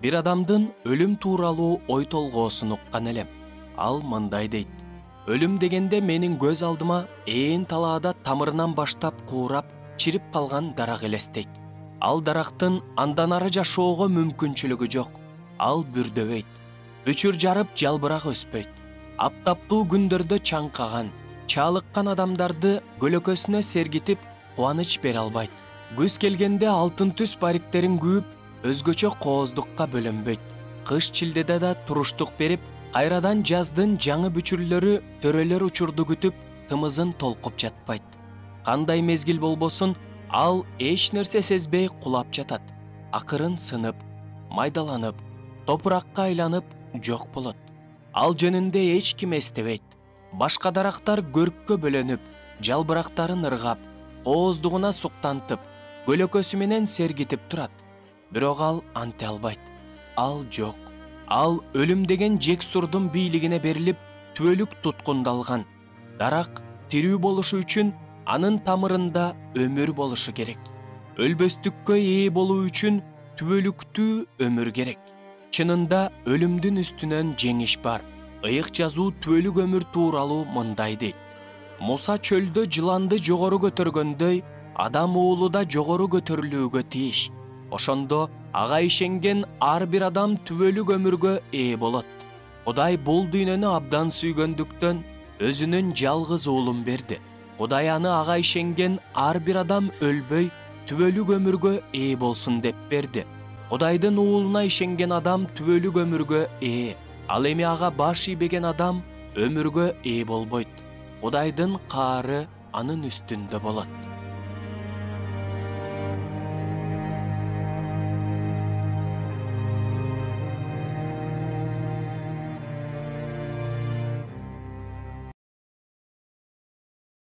Bir адамдын өлüm тууралуу ой толгоосун уккан элем. Ал мындай дейт: өлүм дегенде менин көз алдыма ээн талаада тамырынан баштап куурап, чирип калган дарак элестейт. Ал дарактын андан ары жашоого мүмкүнчүлүгү жок. Ал бүрдөбөйт. Өчүр жарып жалбырак өспөйт. Аптаптуу күндөрдө чаңкаган, чалыккан адамдарды көлөкөсүнө сергитип, кубаныч бере албайт. Күз келгенде алтын түс бариктерин күүп, өзгөчө кооздукка бөлөнбөйт. Кыш чилдеде да туруштук берип, кайрадан жаздын жаңы бүчүрлөрү төрөлөр учурду күтүп, тымызын толкуп жатпайт. Кандай мезгил болбосун, ал эч нерсе сезбей кулап жатат. Акырын сынып, майдаланып, топуракка айланып жок болот. Ал жөнүндө эч ким эстебейт. Башка дарактар көрккө бөлөнүп, жалбырактарын ыргап, кооздугуна суктантып, көлөкөсү менен сергитип турат. Бирок ал анте албайт. Ал жок. Ал өлүм деген жексурдун бийлигине берилип, түбөлүк туткундалган. Дарак тирүү болушу үчүн анын тамырында өмүр болушу керек. Өлбөстүккө ээ болуу үчүн түбөлүктүү өмүр керек. Чынында өлүмдүн үстүнөн жеңиш бар. Ыйык жазуу түбөлүк өмүр тууралуу мындай дейт: Муса чөлдө жыланды жогору көтөргөндөй, адам уулу да жогору көтөрүлүүгө тийиш. Ошондо ага ишенген ар бир адам түбөлүк өмүргө ээ болот. Кудай бул дүйнөнү абдан сүйгөндүктөн өзүнүн жалгыз уулун берди. Кудай аны ага ишенген ар бир адам өлбөй, түбөлүк өмүргө ээ болсун деп берди. Кудайдын уулуна ишенген адам түбөлүк өмүргө ээ. Ал эми ага баш ийбеген адам өмүргө ээ болбойт. Кудайдын каары анын үстүндө болот.